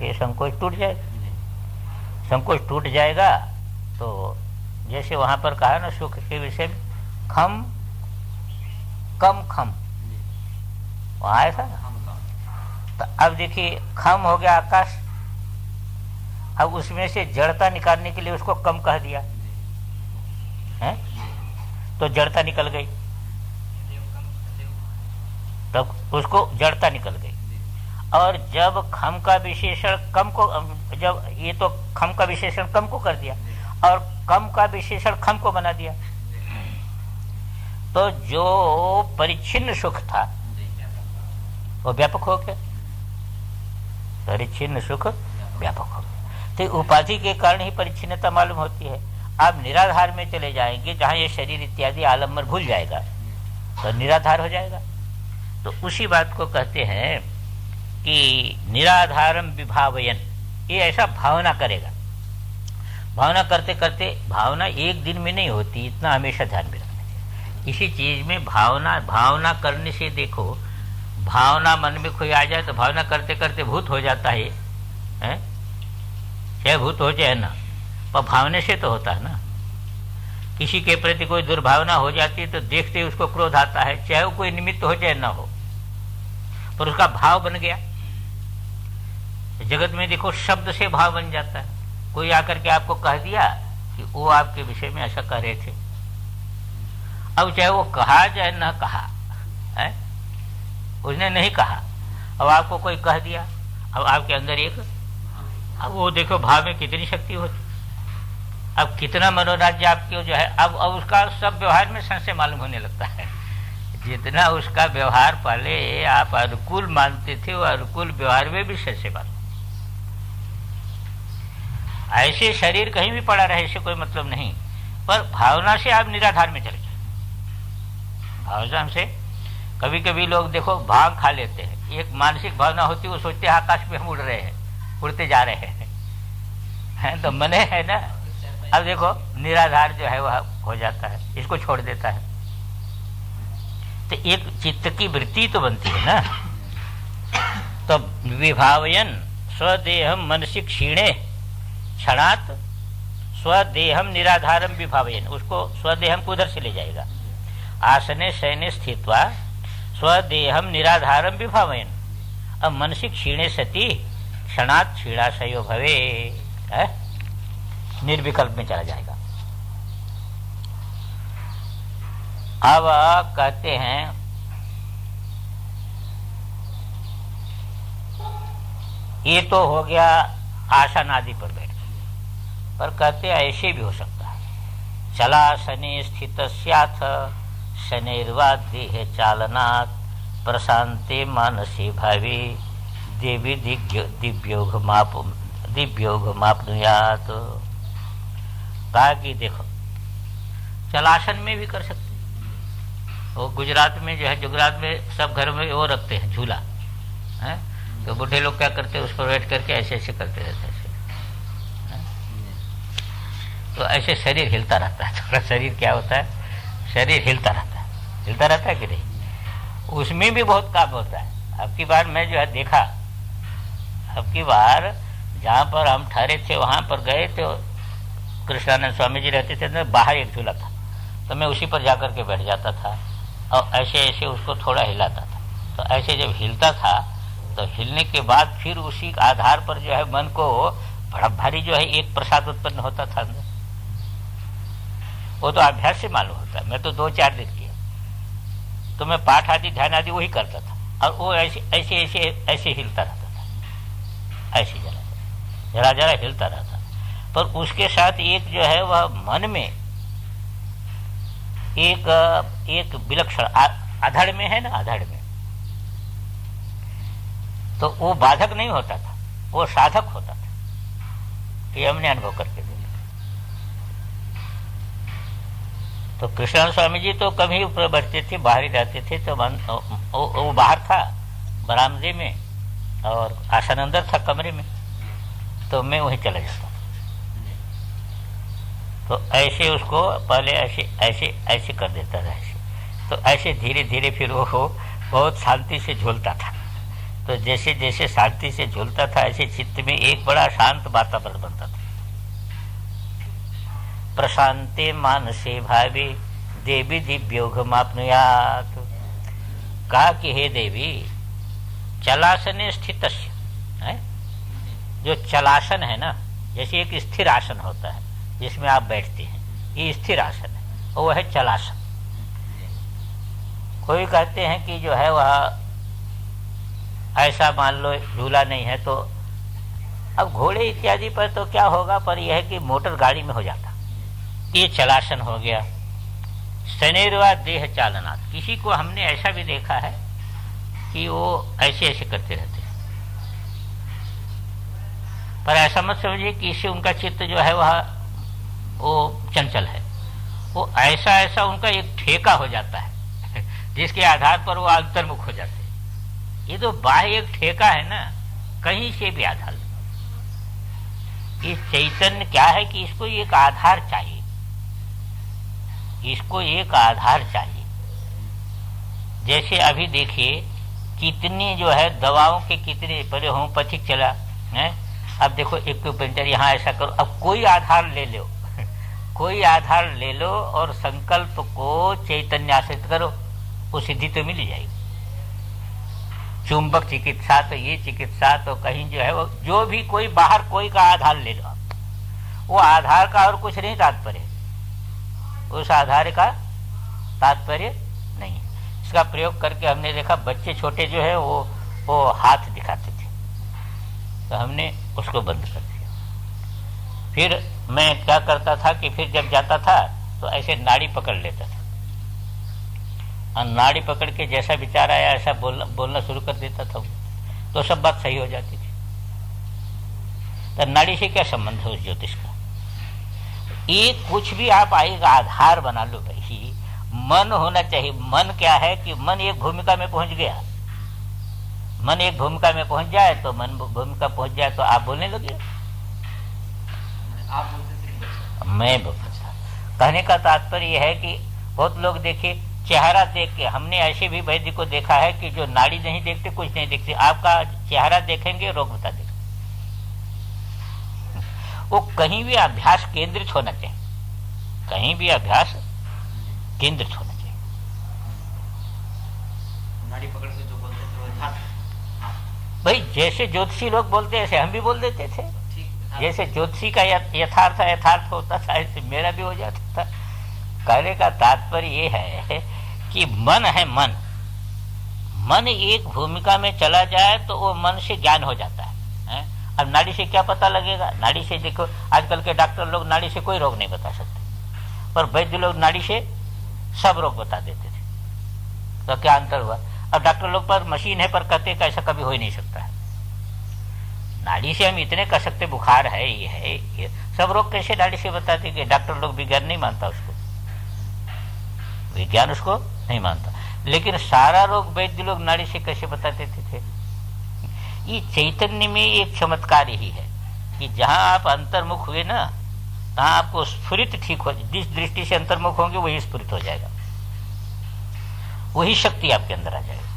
ये संकोच टूट जाएगा। संकोच टूट जाएगा तो जैसे वहां पर कहा ना सुख के विषय में, खम कम खम वहां आया था ना। तो अब देखिए खम हो गया आकाश, अब उसमें से जड़ता निकालने के लिए उसको कम कह दिया है, तो जड़ता निकल गई, तब उसको जड़ता निकल गई। और जब खम का विशेषण कम को, जब ये तो खम का विशेषण कम को कर दिया और कम का विशेषण खम को बना दिया, तो जो परिच्छिन्न सुख था वो व्यापक हो गया, परिच्छिन्न सुख व्यापक हो गया। तो उपाधि के कारण ही परिच्छिन्नता मालूम होती है। आप निराधार में चले जाएंगे जहां ये शरीर इत्यादि आलम्बन भूल जाएगा तो निराधार हो जाएगा। तो उसी बात को कहते हैं कि निराधारम विभावयन, ये ऐसा भावना करेगा। भावना करते करते, भावना एक दिन में नहीं होती, इतना हमेशा ध्यान में रखना चाहिए। इसी चीज में भावना करने से देखो, भावना मन में कोई आ जाए तो भावना करते करते भूत हो जाता है, चाहे भूत हो चाहे ना, पर भावने से तो होता है ना। किसी के प्रति कोई दुर्भावना हो जाती है तो देखते ही उसको क्रोध आता है, चाहे वो कोई निमित्त हो चाहे ना हो, पर उसका भाव बन गया। जगत में देखो शब्द से भाव बन जाता है। कोई आकर के आपको कह दिया कि वो आपके विषय में ऐसा कह रहे थे, अब चाहे वो कहा चाहे न कहा है, उसने नहीं कहा, अब आपको कोई कह दिया, अब आपके अंदर एक, अब वो देखो भाव में कितनी शक्ति होती, अब कितना मनोराज्य आपके जो है, अब उसका सब व्यवहार में संशय मालूम होने लगता है। जितना उसका व्यवहार पहले आप अनुकूल मानते थे, वो अनुकूल व्यवहार में भी संशय मालूम। ऐसे शरीर कहीं भी पड़ा रहे, इससे कोई मतलब नहीं, पर भावना से आप निराधार में चले जाए। भावना से कभी कभी लोग देखो भाग खा लेते हैं, एक मानसिक भावना होती है, वो सोचते हैं आकाश में हम उड़ रहे हैं, उड़ते जा रहे हैं, तो मने है ना। अब देखो निराधार जो है वह हो जाता है, इसको छोड़ देता है, तो एक चित्त की वृत्ति तो बनती है ना। तो विभावयन स्वदेहम मनसी क्षीणे क्षणात स्वदेहम निराधारम विभावयन, उसको स्वदेहम को उधर से ले जाएगा। आसने शयने स्थित्वा स्वदेहम निराधारम विभावयन, अब मनसी क्षीणे सती क्षणात क्षीणाशयो भवे, निर्विकल्प में चला जाएगा। अब कहते हैं ये तो हो गया आसन आदि पर बैठ, पर कहते हैं ऐसे भी हो सकता है। चलासने स्थित शनैर्वा देह चालनात् प्रशांते मानसी भावी देवी दिव्योग मापनुयात। ताकि देखो चलासन में भी कर सकते, वो गुजरात में जो है, गुजरात में सब घरों में वो रखते हैं झूला है, तो बूढ़े लोग क्या करते हैं, उस पर बैठ करके ऐसे ऐसे करते रहते हैं, तो ऐसे शरीर हिलता रहता है। थोड़ा शरीर क्या होता है, शरीर हिलता रहता है कि नहीं, उसमें भी बहुत काम होता है। अब की बार मैं जो है देखा, अब की बार जहाँ पर हम ठहरे थे वहाँ पर गए तो कृष्णानंद स्वामी जी रहते थे, तो बाहर एक झूला था, तो मैं उसी पर जाकर के बैठ जाता था और ऐसे ऐसे उसको थोड़ा हिलाता था। तो ऐसे जब हिलता था तो हिलने के बाद फिर उसी आधार पर जो है मन को बड़ा भारी जो है एक प्रसाद उत्पन्न होता था अंदर। वो तो अभ्यास से मालूम होता है। मैं तो 2-4 दिन किया, तो मैं पाठ आदि ध्यान आदि वही करता था, और वो ऐसे ऐसे ऐसे ऐसे हिलता रहता था, ऐसे जरा जरा हिलता रहता। पर उसके साथ एक जो है वह मन में एक विलक्षण आधड़ में है ना, आधड़ में, तो वो बाधक नहीं होता था, वो साधक होता था। ये हमने अनुभव करके देखा। तो कृष्ण स्वामी जी तो कभी ऊपर बैठते थे, बाहर ही रहते थे, तो वो बाहर था बरामदे में और आसन अंदर था कमरे में, तो मैं वहीं चला जाता। तो ऐसे उसको पहले ऐसे ऐसे ऐसे कर देता था, ऐसे, तो ऐसे धीरे धीरे फिर वो बहुत शांति से झूलता था, तो जैसे जैसे शांति से झूलता था ऐसे चित्त में एक बड़ा शांत वातावरण बनता था। प्रशांते मानसे भावे देवी दिव्योघमाप्नुयात्। कहा कि हे देवी, चलासने स्थित है, जो चलासन है ना, जैसे एक स्थिर आसन होता है जिसमें आप बैठते हैं, ये स्थिर आसन है, वो है चलासन। कोई कहते हैं कि जो है वह ऐसा मान लो झूला नहीं है, तो अब घोड़े इत्यादि पर तो क्या होगा, पर यह है कि मोटर गाड़ी में हो जाता। ये चलासन हो गया। शनेरवा देह चालनात्। किसी को हमने ऐसा भी देखा है कि वो ऐसे ऐसे करते रहते हैं, पर ऐसा मत समझिए कि इससे उनका चित्त जो है वह वो चंचल है। वो ऐसा ऐसा उनका एक ठेका हो जाता है जिसके आधार पर वो अंतर्मुख हो जाते हैं। ये तो बाह्य एक ठेका है ना, कहीं से भी आधार। इस चैतन्य क्या है कि इसको एक आधार चाहिए, इसको एक आधार चाहिए। जैसे अभी देखिए कितनी जो है दवाओं के कितने पहले होम्योपैथिक चला है, अब देखो एक्यूपेंचर यहाँ ऐसा करो, अब कोई आधार ले लो कोई आधार ले लो और संकल्प को चैतन्याश्रित करो, वो सिद्धि तो मिल जाएगी। चुंबक चिकित्सा तो ये चिकित्सा तो कहीं जो है वो जो भी कोई बाहर कोई का आधार ले लो, वो आधार का और कुछ नहीं तात्पर्य, उस आधार का तात्पर्य नहीं। इसका प्रयोग करके हमने देखा बच्चे छोटे जो है वो हाथ दिखाते थे, तो हमने उसको बंद कर दिया। फिर मैं क्या करता था कि फिर जब जाता था तो ऐसे नाड़ी पकड़ लेता था, और नाड़ी पकड़ के जैसा विचार आया ऐसा बोलना शुरू कर देता था, तो सब बात सही हो जाती थी। तो नाड़ी से क्या संबंध है उस ज्योतिष का? एक कुछ भी आप आएगा आधार बना लो भाई, मन होना चाहिए। मन क्या है कि मन एक भूमिका में पहुंच गया, मन एक भूमिका में पहुंच जाए तो मन भूमिका पहुंच जाए तो आप बोलने लगे। आप बोलते मैं बोलता, कहने का तात्पर्य यह है कि बहुत लोग देखिए चेहरा देख के, हमने ऐसे भी वैद्य को देखा है कि जो नाड़ी नहीं देखते कुछ नहीं देखते, आपका चेहरा देखेंगे रोग बता देंगे। वो कहीं भी अभ्यास केंद्रित होना चाहिए, कहीं भी अभ्यास केंद्रित होना चाहिए। नाड़ी पकड़ के जो बोलते थे वो यथार्थ, भाई जैसे ज्योतिषी लोग बोलते ऐसे हम भी बोल देते थे। ठीक जैसे ज्योतिषी का यथार्थ होता था ऐसे मेरा भी हो जाता था। कहने का तात्पर्य ये है कि मन है, मन एक भूमिका में चला जाए तो वो मन से ज्ञान हो जाता है। अब नाड़ी से क्या पता लगेगा? नाड़ी से देखो आजकल के डॉक्टर लोग नाड़ी से कोई रोग नहीं बता सकते, पर वैद्य लोग नाड़ी से सब रोग बता देते थे। तो क्या अंतर हुआ? अब डॉक्टर लोग पर मशीन है पर कहते कि ऐसा कभी हो ही नहीं सकता है। नाड़ी से हम इतने कह सकते बुखार है, ये है, ये सब रोग कैसे नाड़ी से बताते कि डॉक्टर लोग विज्ञान नहीं मानता उसको, विज्ञान उसको नहीं मानता, लेकिन सारा रोग वैद्य लोग नाड़ी से कैसे बता देते थे? ये चैतन्य में एक चमत्कार ही है कि जहां आप अंतर्मुख हुए ना, तहां आपको स्फुरित ठीक हो, जिस दृष्टि से अंतर्मुख होंगे वही स्फुरित हो जाएगा, वही शक्ति आपके अंदर आ जाएगी।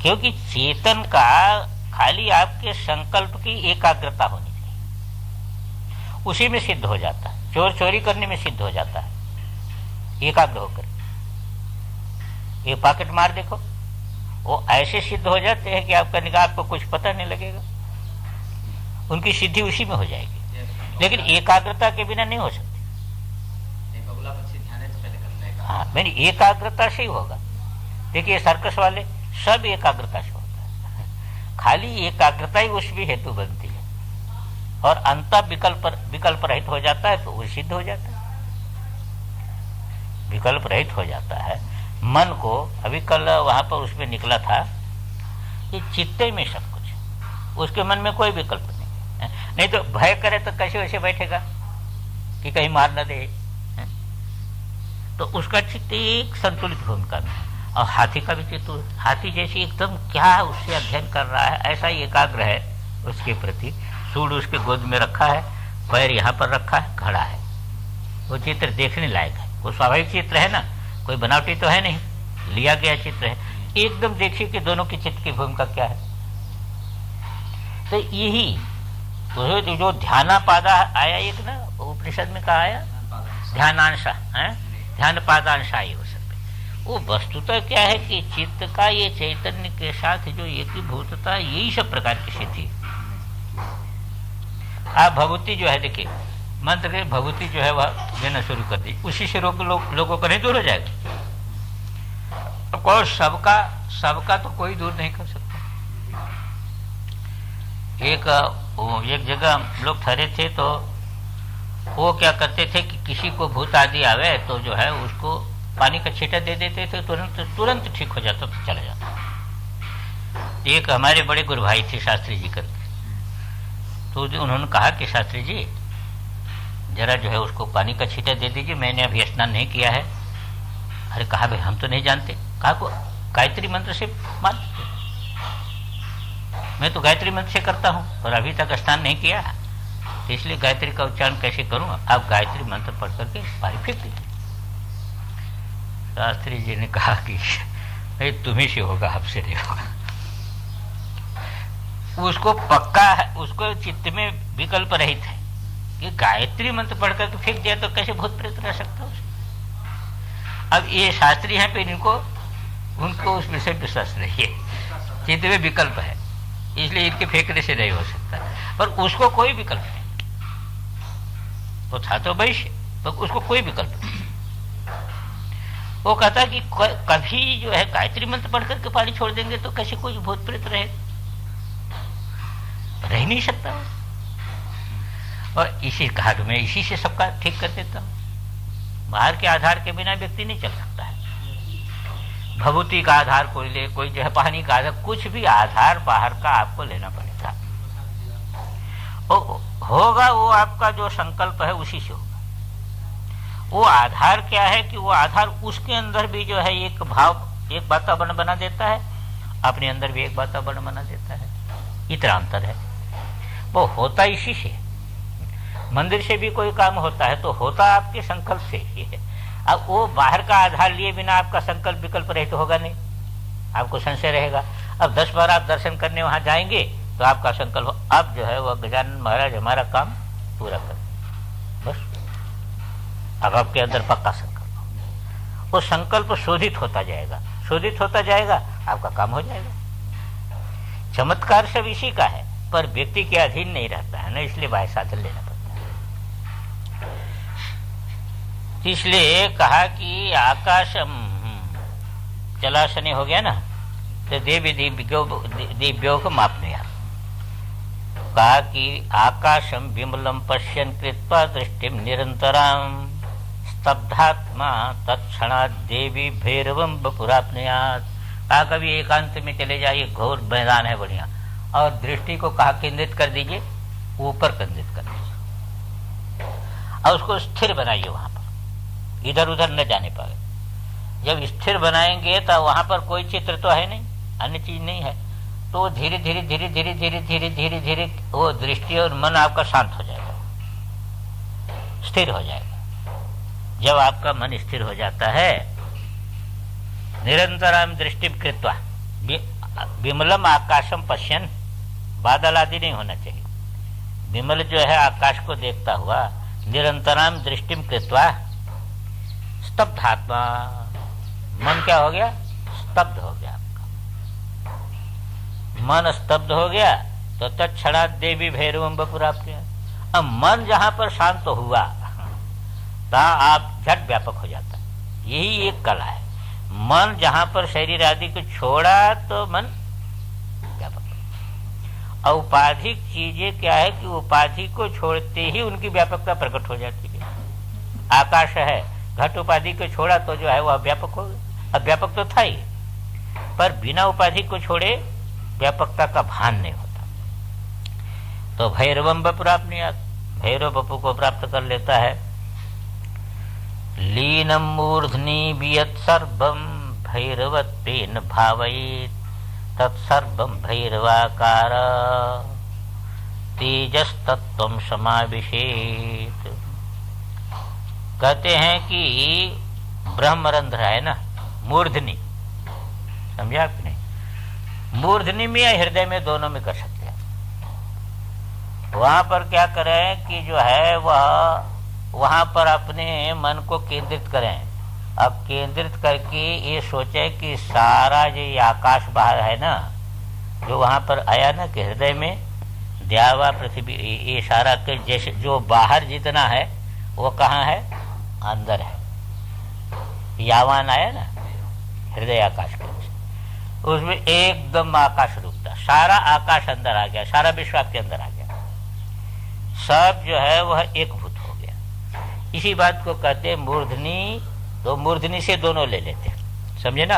क्योंकि चेतन का खाली आपके संकल्प की एकाग्रता होनी चाहिए, उसी में सिद्ध हो जाता है। चोर चोरी करने में सिद्ध हो जाता है एकाग्र होकर। ये पॉकेट मार देखो, वो ऐसे सिद्ध हो जाते हैं कि आपका निगाह आपको कुछ पता नहीं लगेगा, उनकी सिद्धि उसी में हो जाएगी। लेकिन एकाग्रता के बिना नहीं हो सकती। हाँ, मैंने एकाग्रता से ही होगा। देखिए सर्कस वाले सब एकाग्रता से होता है, खाली एकाग्रता ही उसमें हेतु बनती है, और अंत विकल्प रहित हो जाता है तो वो सिद्ध हो जाता है। विकल्प रहित हो जाता है मन को। अभी कल वहां पर उसमें निकला था कि चित्ते में सब कुछ, उसके मन में कोई विकल्प नहीं, नहीं तो भय करे तो कैसे वैसे बैठेगा कि कहीं मार न दे। तो उसका चित्त एक संतुलित भूमिका में, और हाथी का भी चित्त, हाथी जैसे एकदम क्या उससे अध्ययन कर रहा है, ऐसा ही एकाग्र है उसके प्रति। सूंड उसके गोद में रखा है, पैर यहाँ पर रखा है, खड़ा है। वो चित्र देखने लायक है, वो स्वाभाविक चित्र है ना, कोई बनावटी तो है नहीं, लिया गया चित्र है। एकदम देखिए कि दोनों की चित्त की भूमिका क्या है। तो यही तो जो ध्यानापादा आया एक ना उपनिषद में कहा आया, ध्यानांशा है, ध्यान पादांशा ये वो वस्तुतः क्या है कि चित्त का ये चैतन्य के साथ जो एकीभूतता, यही सब प्रकार की सिद्धि। आप भभूति जो है देखिए, मंत्र के भभूति जो है वह देना शुरू कर दी, उसी से लोगों को नहीं दूर हो जाएगा। और सबका तो कोई दूर नहीं कर सकता। एक जगह लोग ठहरे थे तो वो क्या करते थे कि किसी को भूत आदि आवे तो जो है उसको पानी का छींटा दे देते थे, तुरंत ठीक हो जाता, तो चला जाता। एक हमारे बड़े गुरु भाई थे शास्त्री जी करके, तो उन्होंने कहा कि शास्त्री जी जरा जो है उसको पानी का छींटा दे दीजिए, मैंने अभी स्नान नहीं किया है। अरे कहा भाई हम तो नहीं जानते। कहा को गायत्री मंत्र से मानते, मैं तो गायत्री मंत्र से करता हूं और अभी तक स्नान नहीं किया, तो इसलिए गायत्री का उच्चारण कैसे करूं? आप गायत्री मंत्र पढ़ करके पानी फेंक दीजिए। शास्त्री जी ने कहा कि भाई तुम्ही से होगा, आपसे नहीं होगा। उसको पक्का है, उसको चित्त में विकल्प रहित है कि गायत्री मंत्र पढ़ करके फेंक दिया तो कैसे भूत प्रेत रह सकता है। अब ये शास्त्री हैं पे उनको उस विषय विश्वास नहीं है, चित्त में विकल्प है, इसलिए इनके फेंकने से नहीं हो सकता। पर उसको कोई विकल्प नहीं, वो था तो वैश्य, तो उसको कोई विकल्प नहीं। वो कहता कि कभी जो है गायत्री मंत्र पढ़ करके पानी छोड़ देंगे तो कैसे कोई भूत प्रेत रह नहीं सकता। और इसी कहा मैं इसी से सबका ठीक कर देता हूं। बाहर के आधार के बिना व्यक्ति नहीं चल सकता है। भभूति का आधार कोई ले, कोई जो है पानी का आधार, कुछ भी आधार बाहर का आपको लेना पड़ेगा। होगा वो आपका जो संकल्प है उसी से होगा। वो आधार क्या है कि वो आधार उसके अंदर भी जो है एक भाव, एक वातावरण बना देता है, अपने अंदर भी एक वातावरण बना देता है। इतना अंतर है। वो होता इसी से। मंदिर से भी कोई काम होता है तो होता आपके संकल्प से ही है। अब वो बाहर का आधार लिए बिना आपका संकल्प विकल्प रहे तो होगा नहीं, आपको संशय रहेगा। अब 10 बार आप दर्शन करने वहां जाएंगे तो आपका संकल्प अब जो है वह गजानन महाराज हमारा काम पूरा कर, बस अब आपके अंदर पक्का संकल्प हो। वो संकल्प शोधित होता जाएगा, शोधित होता जाएगा, आपका काम हो जाएगा। चमत्कार सब इसी का है, पर व्यक्ति के अधीन नहीं रहता है ना, इसलिए बाह्य साधन लेना पड़ता है। इसलिए कहा कि आकाशम जलाशनी हो गया ना, तो देवी दिव्यो को मापने यार। कहा कि आकाशम विमलम पश्यन कृत्वा दृष्टिम निरंतराम स्तब्धात्मा तत्क्षणात् देवी भैरवम बपुरापनुयात्। कहा कभी एकांत में चले जाइए, घोर मैदान है बढ़िया, और दृष्टि को कहा केंद्रित कर दीजिए, ऊपर केंद्रित कर दीजिए और उसको स्थिर बनाइए वहां पर, इधर उधर न जाने पाए। जब स्थिर बनाएंगे तो वहां पर कोई चित्र तो है नहीं, अन्य चीज नहीं है, तो धीरे धीरे धीरे धीरे धीरे धीरे धीरे धीरे वो दृष्टि और मन आपका शांत हो जाएगा, स्थिर हो जाएगा। जब आपका मन स्थिर हो जाता है, निरंतराम दृष्टि कृत्वा विमलम आकाशम पश्यन, बादल आदि नहीं होना चाहिए, विमल जो है आकाश को देखता हुआ, निरंतराम दृष्टि कृत्वा स्तब्धात्मा, मन क्या हो गया? स्तब्ध हो गया। आपका मन स्तब्ध हो गया तो तत्क्षणात् देवी भैरवम बपुरापनुयात्। अब मन जहां पर शांत हुआ तहां आप झट व्यापक हो जाता है। यही एक कला है। मन जहां पर शरीर आदि को छोड़ा तो मन व्यापक। और उपाधिक चीजें क्या है कि उपाधि को छोड़ते ही उनकी व्यापकता प्रकट हो जाती है। आकाश है, घट उपाधि को छोड़ा तो जो है वह व्यापक हो गया। अब व्यापक तो था ही, पर बिना उपाधि को छोड़े व्यापकता का भान नहीं होता। तो भैरवम बपुरापनुयात्, भैरव बपु को प्राप्त कर लेता है। लीनम मूर्धनि वियत् सर्वं भैरवत्वेन भावयेत् तत्सर्वं भैरवाकार तेजस्तत्त्वं समाविशेत्। कहते हैं कि ब्रह्मरंध्र है ना, मूर्धनि समझा कि नहीं? मूर्धनि में या हृदय में, दोनों में कर सकते हैं। वहां पर क्या करें कि जो है वहां पर अपने मन को केंद्रित करें। अब केंद्रित करके ये सोचे कि सारा जो ये आकाश बाहर है ना, जो वहां पर आया ना कि हृदय में द्यावा पृथ्वी, ये सारा के जैसे जो बाहर जितना है वो कहाँ है? अंदर है। यावान आया ना हृदय आकाश के, उसमें एकदम आकाश रुकता, सारा आकाश अंदर आ गया, सारा विश्व आपके अंदर आ गया, सब जो है वह एकभूत हो गया। इसी बात को कहते हैं मूर्धनी। तो मूर्धनी से दोनों ले लेते, समझे ना?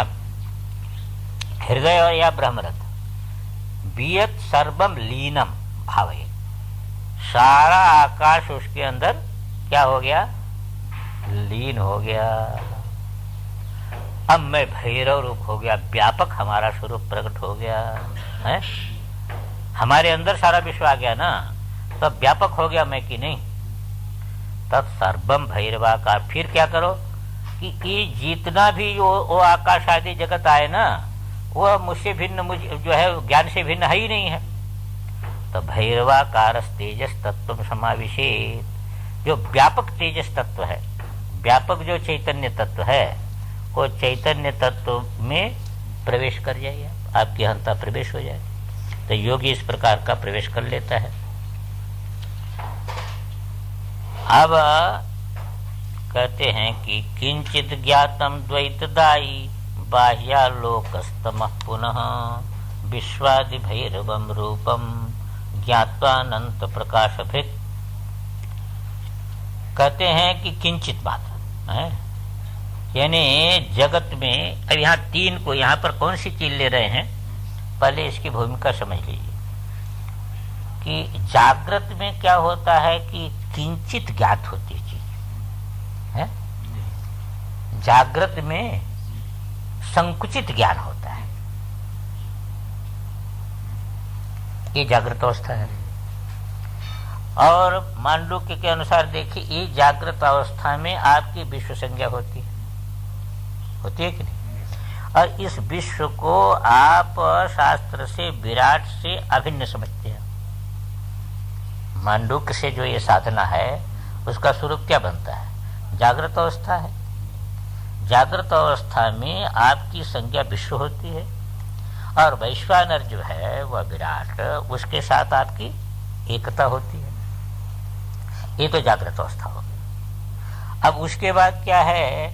हृदय और या ब्रह्मरथ बियत सर्वम लीनम भावे, सारा आकाश उसके अंदर क्या हो गया? लीन हो गया। अब मैं भैरव रूप हो गया, व्यापक हमारा स्वरूप प्रकट हो गया है। हमारे अंदर सारा विश्व आ गया ना, तब व्यापक हो गया मैं कि नहीं? तब सर्वम भैरवाकार। फिर क्या करो कि ये जितना भी वो आकाश आदि जगत आए ना, वह मुझसे भिन्न, मुझे जो है ज्ञान से भिन्न है ही नहीं है। तो भैरवाकार तेजस तत्व समाविशेत, जो व्यापक तेजस तत्व है, व्यापक जो चैतन्य तत्व है, वो चैतन्य तत्व में प्रवेश कर जाइए, आपकी अहंता प्रवेश हो जाए। तो योगी इस प्रकार का प्रवेश कर लेता है। अब कहते हैं कि किंचित ज्ञातम द्वैतदायी बाह्यालोकस्तमः पुनः विश्वादि भैरवम रूपम ज्ञात्वानंत प्रकाशभृत। कहते हैं कि किंचित बात है, यानी जगत में। अब यहाँ तीन को, यहाँ पर कौन सी चीज ले रहे हैं, पहले इसकी भूमिका समझ लीजिए कि जागृत में क्या होता है कि किंचित ज्ञात होती चीज है, जागृत में संकुचित ज्ञान होता है, ये जागृत अवस्था है। और मांडुक्य के अनुसार देखिए, ये जागृत अवस्था में आपकी विश्व संज्ञा होती है कि नहीं? और इस विश्व को आप शास्त्र से विराट से अभिन्न समझते हैं। मांडुक्य से जो ये साधना है उसका स्वरूप क्या बनता है? जागृत अवस्था है। जागृत अवस्था में आपकी संज्ञा विश्व होती है, और वैश्वानर जो है वह विराट, उसके साथ आपकी एकता होती है। ये तो जागृत अवस्था होगी। अब उसके बाद क्या है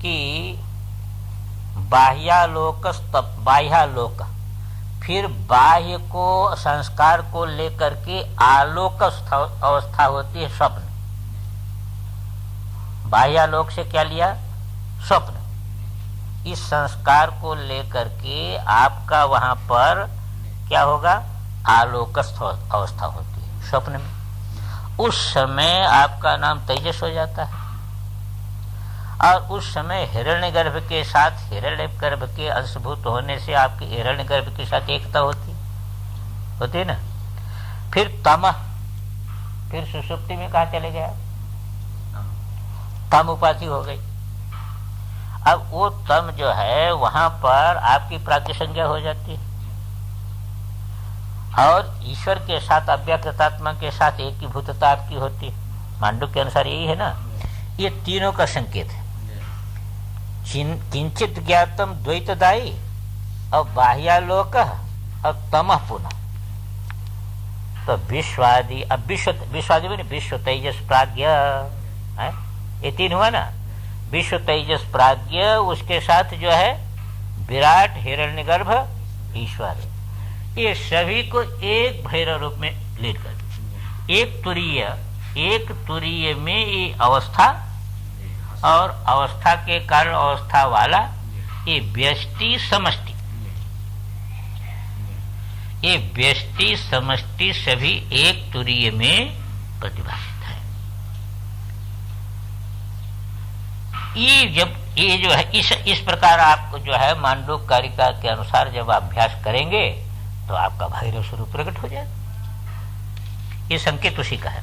कि बाह्यालोक, बाह्यालोक, फिर बाह्य को, संस्कार को लेकर के आलोक अवस्था होती है, स्वप्न। बाह्यालोक से क्या लिया? स्वप्न। इस संस्कार को लेकर के आपका वहां पर क्या होगा? आलोकस्थ अवस्था होती है स्वप्न में। उस समय आपका नाम तेजस हो जाता है, और उस समय हिरण्यगर्भ के साथ, हिरण्यगर्भ के अंशभूत होने से आपकी हिरण्यगर्भ के साथ एकता होती है ना। फिर तमः, फिर सुषुप्ति में कहा चले गया? तम उपाधि हो गई। अब वो तम जो है वहां पर आपकी प्राज्ञ संज्ञा हो जाती है, और ईश्वर के साथ, अव्यक्तात्मा के साथ एक ही भूतता आपकी होती है। मांडुक्य के अनुसार यही है ना। ये तीनों का संकेत है। किंचित ज्ञातम द्वैतदायी और बाह्यालोक और तमः पुनः। तो विश्वादि, अब विश्वादि में विश्व तेजस प्राज्ञ है, ये तीन हुआ ना। विश्व तेजस प्राज्ञ, उसके साथ जो है विराट, हिरण्यगर्भ, ईश्वर, ये सभी को एक भैरव रूप में लेकर एक तुरीय में ये अवस्था, और अवस्था के कारण अवस्था वाला ये व्यष्टि समष्टि, ये व्यष्टि समष्टि सभी एक तुरीय में प्रतिभाषित है। ये जो है इस प्रकार आपको जो है मांडूक्य कारिका के अनुसार जब अभ्यास करेंगे तो आपका भैरव स्वरूप प्रकट हो जाए। ये संकेत उसी का है।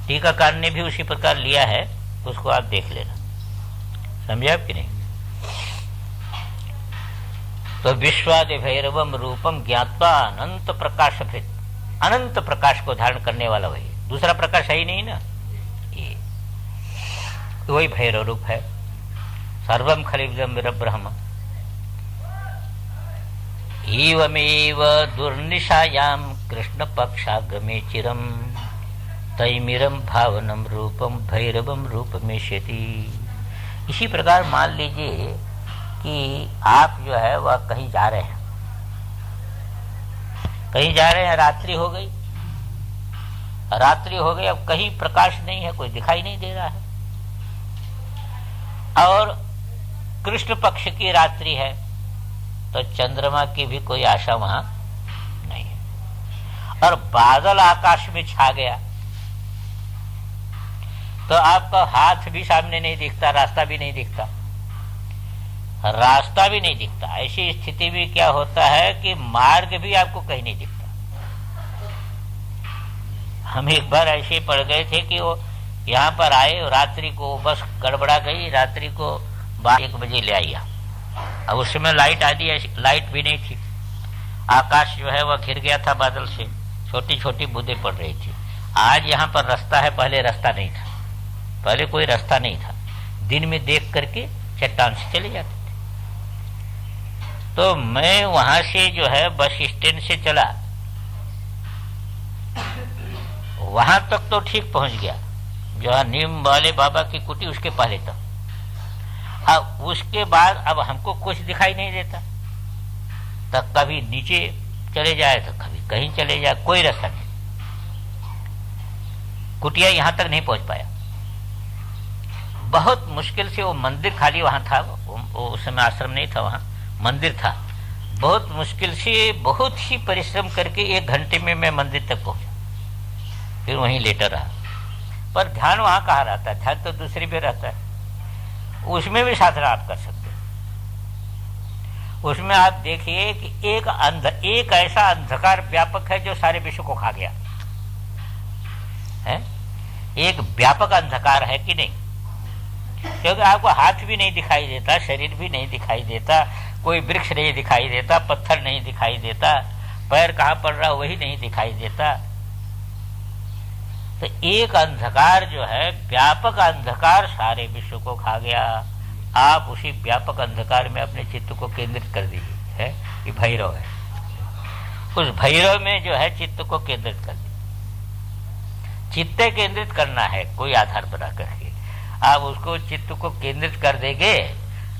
टीकाकार ने भी उसी प्रकार लिया है, उसको आप देख लेना। समझे आप कि नहीं? तो विश्वादि भैरवम रूपम ज्ञात्वा अनंत प्रकाशभृत, अनंत प्रकाश को धारण करने वाला वही, दूसरा प्रकाश है ही नहीं ना, ये वही भैरव रूप है। सर्वम खलिदम विरब्रह्म एवमेव दुर्निशायाम कृष्ण पक्षागमे चिरम तैमिरम भावनम रूपम भैरवम रूपमेष्यति। इसी प्रकार मान लीजिए कि आप जो है वह कहीं जा रहे हैं, कहीं जा रहे हैं, रात्रि हो गई, रात्रि हो गई, अब कहीं प्रकाश नहीं है, कोई दिखाई नहीं दे रहा है, और कृष्ण पक्ष की रात्रि है, तो चंद्रमा की भी कोई आशा वहां नहीं है, और बादल आकाश में छा गया, तो आपका हाथ भी सामने नहीं दिखता, रास्ता भी नहीं दिखता, रास्ता भी नहीं दिखता। ऐसी स्थिति में क्या होता है कि मार्ग भी आपको कहीं नहीं दिखता। हम एक बार ऐसे पड़ गए थे कि वो यहाँ पर आए, रात्रि को बस गड़बड़ा गई, रात्रि को 1 बजे ले आया, अब उस समय लाइट आदि लाइट भी नहीं थी, आकाश जो है वह घिर गया था बादल से, छोटी छोटी बूंदें पड़ रही थी। आज यहाँ पर रास्ता है, पहले रास्ता नहीं था, पहले कोई रास्ता नहीं था, दिन में देख करके चट्टान से चले जाते थे। तो मैं वहां से जो है बस स्टैंड से चला, वहां तक तो ठीक पहुंच गया, जो है नीम वाले बाबा की कुटी उसके पहले तक। अब उसके बाद अब हमको कुछ दिखाई नहीं देता, तब कभी नीचे चले जाए तो कभी कहीं चले जाए, कोई रास्ता नहीं, कुटिया यहां तक नहीं पहुंच पाया। बहुत मुश्किल से वो मंदिर खाली वहां था, वो उस समय आश्रम नहीं था, वहां मंदिर था, बहुत मुश्किल से बहुत ही परिश्रम करके 1 घंटे में मैं मंदिर तक पहुंचा, फिर वहीं लेटा रहा। पर ध्यान वहां कहाँ रहता है, ध्यान तो दूसरी भी रहता है, उसमें भी साधना आप कर सकते हैं। उसमें आप देखिए कि एक ऐसा अंधकार व्यापक है जो सारे विश्व को खा गया है, एक व्यापक अंधकार है कि नहीं, क्योंकि आपको हाथ भी नहीं दिखाई देता, शरीर भी नहीं दिखाई देता, कोई वृक्ष नहीं दिखाई देता, पत्थर नहीं दिखाई देता, पैर कहाँ पड़ रहा वही नहीं दिखाई देता। तो एक अंधकार जो है, व्यापक अंधकार सारे विश्व को खा गया। आप उसी व्यापक अंधकार में अपने चित्त को केंद्रित कर दीजिए, है ये भैरव है, उस भैरव में जो है चित्त को केंद्रित कर दीजिए। चित्त केंद्रित करना है कोई आधार बना करके, आप उसको चित्त को केंद्रित कर देंगे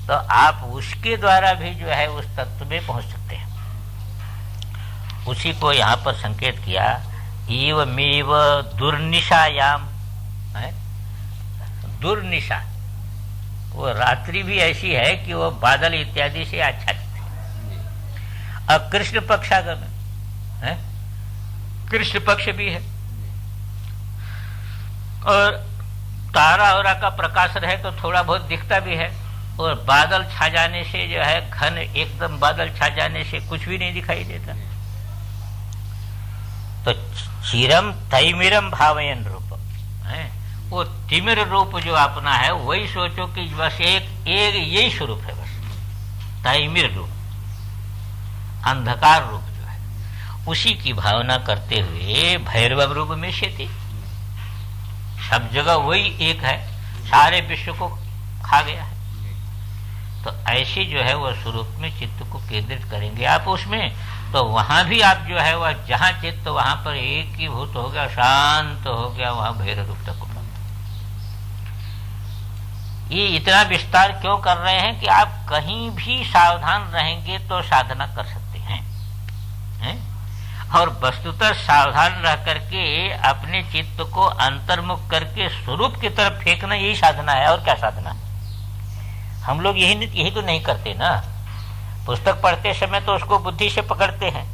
तो आप उसके द्वारा भी जो है उस तत्व में पहुंच सकते हैं। उसी को यहाँ पर संकेत किया, एवमेव दुर्निशायाम, है दुर्निशा, वो रात्रि भी ऐसी है कि वो बादल इत्यादि से आच्छादित है। अब कृष्ण पक्षागम है, कृष्ण पक्ष भी है, और तारा ओरा का प्रकाश रहे तो थोड़ा बहुत दिखता भी है, और बादल छा जाने से जो है घन एकदम बादल छा जाने से कुछ भी नहीं दिखाई देता। तो चिरम तैमिरम भावयन रूप है, वो तिमिर रूप जो अपना है वही सोचो कि बस एक यही स्वरूप है, बस तैमिर रूप, अंधकार रूप जो है उसी की भावना करते हुए भैरव रूप में शेती, सब जगह वही एक है, सारे विश्व को खा गया है। तो ऐसे जो है वह स्वरूप में चित्त को केंद्रित करेंगे आप उसमें, तो वहां भी आप जो है वह जहां चित्त वहां पर एक ही भूत हो गया, शांत हो गया, वहां भैरव रूप तक उपलब्ध। ये इतना विस्तार क्यों कर रहे हैं कि आप कहीं भी सावधान रहेंगे तो साधना कर सकते हैं? और वस्तुतः सावधान रह करके अपने चित्त को अंतर्मुख करके स्वरूप की तरफ फेंकना यही साधना है। और क्या साधना है? हम लोग यही तो नहीं करते ना। पुस्तक पढ़ते समय तो उसको बुद्धि से पकड़ते हैं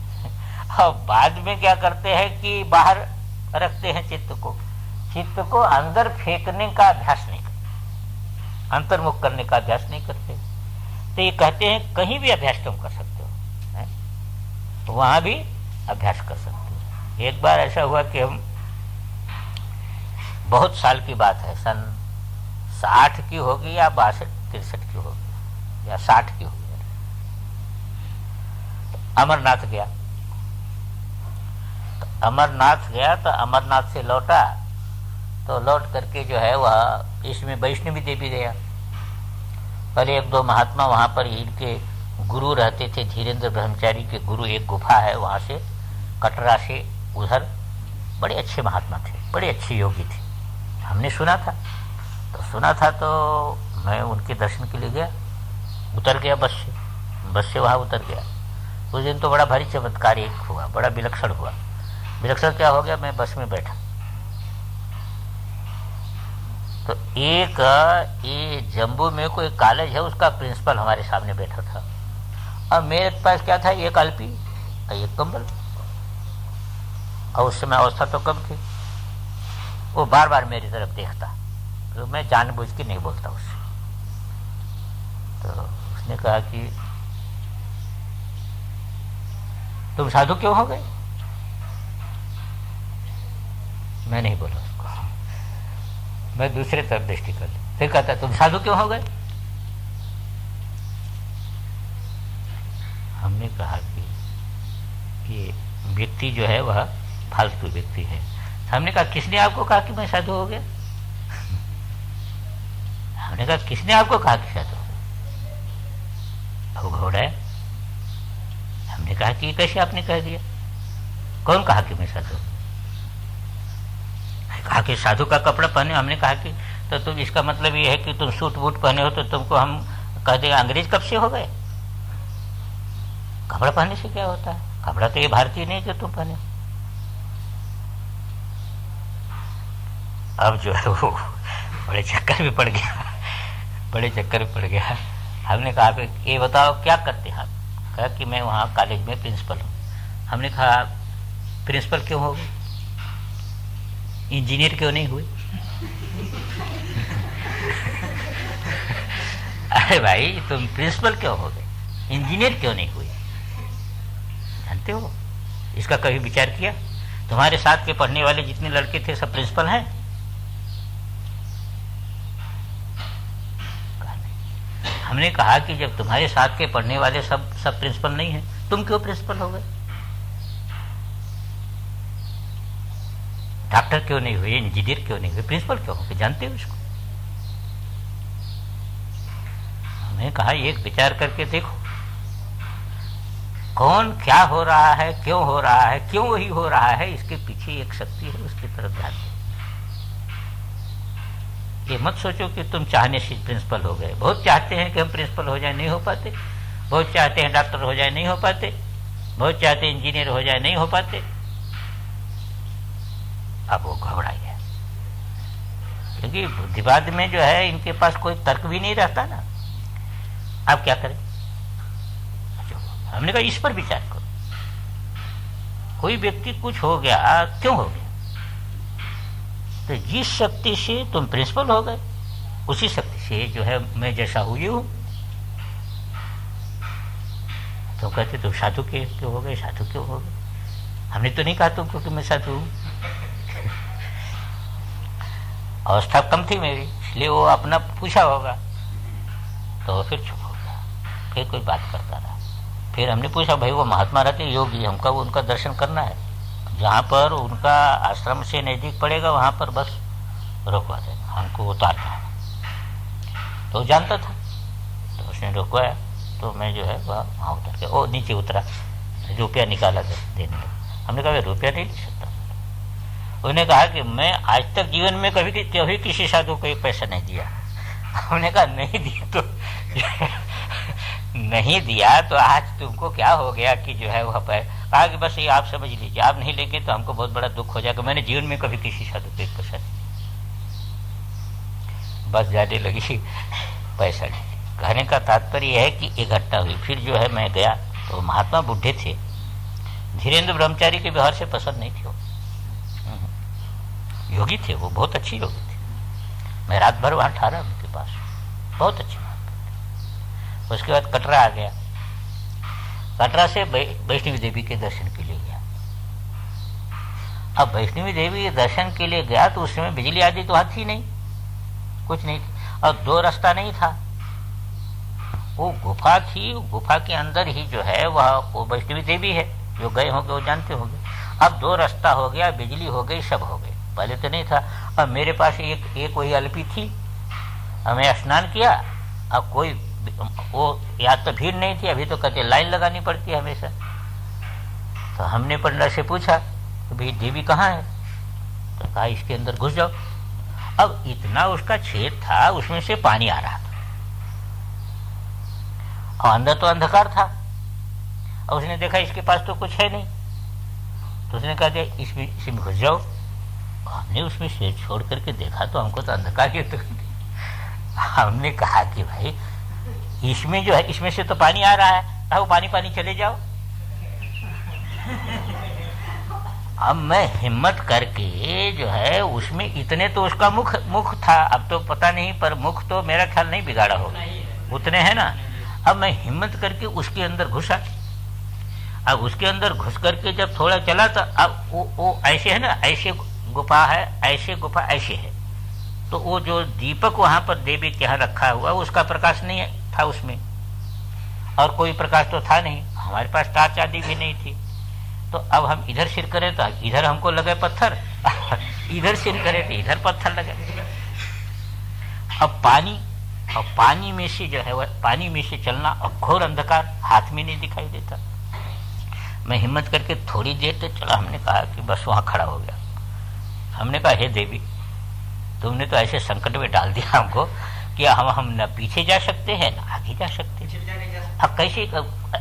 और बाद में क्या करते हैं कि बाहर रखते हैं चित्त को अंदर फेंकने का अभ्यास नहीं करते, अंतर्मुख करने का अभ्यास नहीं करते। तो ये कहते हैं कहीं भी अभ्यास तुम कर सकते हो, वहां भी अभ्यास कर सकते हो। एक बार ऐसा हुआ कि हम, बहुत साल की बात है, सन 60 की होगी या 62-63 की होगी या 60 की होगी, अमरनाथ गया। तो अमरनाथ गया तो अमरनाथ से लौटा तो लौट करके जो है वह इसमें वैष्णवी देवी गया। पहले एक दो महात्मा वहाँ पर इनके गुरु रहते थे, धीरेन्द्र ब्रह्मचारी के गुरु, एक गुफा है वहाँ से कटरा से उधर, बड़े अच्छे महात्मा थे, बड़े अच्छे योगी थे, हमने सुना था। तो मैं उनके दर्शन के लिए गया, उतर गया बस से वहाँ उतर गया। उस दिन तो बड़ा भारी चमत्कार एक हुआ, बड़ा विलक्षण हुआ। विलक्षण क्या हो गया, मैं बस में बैठा तो एक ये जम्मू में कोई कॉलेज है उसका प्रिंसिपल हमारे सामने बैठा था और मेरे पास क्या था, एक आलपी और एक कंबल, और उस समय अवस्था तो कम थी। वो बार बार मेरी तरफ देखता तो मैं जानबूझ के नहीं बोलता उससे। तो उसने कहा कि तुम साधु क्यों हो गए? मैं नहीं बोला उसको, मैं दूसरे तरफ दृष्टि कर ली। फिर कहता तुम साधु क्यों हो गए? हमने कहा कि व्यक्ति जो है वह फालतू व्यक्ति है। हमने कहा किसने आपको कहा कि मैं साधु हो गया? हमने कहा किसने आपको कहा कि साधु हो गया? वो घोड़ा है। हमने कहा कि कैसे आपने कह दिया? कौन कहा कि मैं साधु? कहा कि साधु का कपड़ा पहने। हमने कहा कि तो तुम इसका मतलब ये है कि तुम सूट बूट पहने हो तो तुमको हम कह देंगे अंग्रेज कब से हो गए? कपड़ा पहनने से क्या होता है? कपड़ा तो ये भारतीय नहीं जो तुम पहने। अब जो है वो बड़े चक्कर में पड़ गया, हमने कहा ये बताओ क्या करते हैं आप? कहा कि मैं वहाँ कॉलेज में प्रिंसिपल हूँ। हमने कहा प्रिंसिपल क्यों हो गए? इंजीनियर क्यों नहीं हुए? अरे भाई तुम प्रिंसिपल क्यों हो गए, इंजीनियर क्यों नहीं हुए? जानते हो इसका कभी विचार किया? तुम्हारे साथ के पढ़ने वाले जितने लड़के थे सब प्रिंसिपल हैं? हमने कहा कि जब तुम्हारे साथ के पढ़ने वाले सब प्रिंसिपल नहीं हैं, तुम क्यों प्रिंसिपल हो गए? डॉक्टर क्यों नहीं हुए, इंजीनियर क्यों नहीं हुए, प्रिंसिपल क्यों हो गए? जानते हो इसको? हमने कहा एक विचार करके देखो, कौन क्या हो रहा है, क्यों हो रहा है, क्यों वही हो रहा है, इसके पीछे एक शक्ति है, उसकी तरफ ध्यान दो। ये मत सोचो कि तुम चाहने से प्रिंसिपल हो गए। बहुत चाहते हैं कि हम प्रिंसिपल हो जाए, नहीं हो पाते। बहुत चाहते हैं डॉक्टर हो जाए, नहीं हो पाते। बहुत चाहते हैं इंजीनियर हो जाए, नहीं हो पाते। अब वो घबरा गया क्योंकि बुद्धिवाद में जो है इनके पास कोई तर्क भी नहीं रहता ना। अब क्या करें? हमने कहा इस पर विचार करो। कोई व्यक्ति कुछ हो गया, क्यों हो गया? तो जिस शक्ति से तुम प्रिंसिपल हो गए, उसी शक्ति से जो है मैं जैसा हुई हूं। तो कहते तुम साधु क्यों हो गए, साधु क्यों हो गए? हमने तो नहीं कहा तुमको कि मैं साधु हूं। अवस्था कम थी मेरी, इसलिए वो अपना पूछा होगा। तो फिर चुप हो गया, फिर कोई बात करता रहा। फिर हमने पूछा भाई वो महात्मा रहते योगी, हमका वो उनका दर्शन करना है, जहाँ पर उनका आश्रम से नजदीक पड़ेगा वहां पर बस रोकवा देना, हमको उतारना है। तो जानता था, तो उसने रोकवाया। तो मैं जो है वहाँ उतर के वो नीचे उतरा, रुपया निकाला देने लगा। हमने कहा रुपया नहीं ले सकता। उन्होंने कहा कि मैं आज तक जीवन में कभी किसी साधु को एक पैसा नहीं दिया। हमने कहा नहीं दिया तो नहीं दिया तो आज तुमको क्या हो गया कि जो है वह कहा कि बस ये आप समझ लीजिए, आप नहीं लेंगे तो हमको बहुत बड़ा दुख हो जाएगा। मैंने जीवन में कभी किसी साधु को एक पैसा नहीं दिया। बस जाने लगी, पैसा नहीं। कहने का तात्पर्य है कि एक घटना हुई। फिर जो है मैं गया तो महात्मा बुढ़े थे, धीरेन्द्र ब्रह्मचारी के व्यवहार से पसंद नहीं थे। वो योगी थे, वो बहुत अच्छे योगी थे। मैं रात भर वहाँ ठहरा उनके पास, बहुत अच्छे महात्मा। उसके बाद कटरा आ गया। कटरा से वैष्णवी देवी के दर्शन के लिए गया। अब वैष्णवी देवी के दर्शन के लिए गया तो उस समय बिजली आदि तो हाथ थी नहीं, कुछ नहीं थी, और दो रास्ता नहीं था। वो गुफा थी, गुफा के अंदर ही जो है वह वो वैष्णवी देवी है, जो गए होंगे वो जानते होंगे। अब 2 रास्ता हो गया, बिजली हो गई, सब हो गए, पहले तो नहीं था। अब मेरे पास एक वही अल्पी थी, हमें स्नान किया। अब कोई वो या तो भीड़ नहीं थी, अभी तो कहते लाइन लगानी पड़ती है हमेशा। तो हमने पंडित से पूछा तो भाई देवी कहाँ है, तो कहा इसके अंदर घुस जाओ। अब इतना उसका छेद था, उसमें से पानी आ रहा था और अंदर तो अंधकार था। और उसने देखा इसके पास तो कुछ है नहीं, तो उसने कहा इसमें घुस जाओ। हमने उसमें सिर छोड़ करके देखा तो हमको तो अंधकार ही तो। हमने कहा कि भाई इसमें जो है, इसमें से तो पानी आ रहा है, वो पानी पानी चले जाओ। अब मैं हिम्मत करके जो है उसमें, इतने तो उसका मुख था, अब तो पता नहीं, पर मुख तो मेरा ख्याल नहीं बिगाड़ा होगा, उतने है ना। अब मैं हिम्मत करके उसके अंदर घुसा। अब उसके अंदर घुस करके जब थोड़ा चला तो अब वो ऐसे है ना, ऐसे गुफा है, ऐसे गुफा ऐसे है। तो वो जो दीपक वहां पर देवी के यहाँ रखा हुआ, उसका प्रकाश नहीं था उसमें, और कोई प्रकाश तो था नहीं, हमारे पास टार्च आदि भी नहीं थी। तो अब हम इधर सिर करें तो इधर हमको लगे पत्थर, इधर सिर करें तो इधर पत्थर लगे। अब पानी में से जो है वह, पानी में से चलना, और घोर अंधकार, हाथ में नहीं दिखाई देता। मैं हिम्मत करके थोड़ी देर तक चला। हमने कहा कि बस वहां खड़ा हो गया। हमने कहा हे देवी, तुमने तो ऐसे संकट में डाल दिया हमको कि हम न पीछे जा सकते हैं न आगे जा सकते हैं। अब कैसे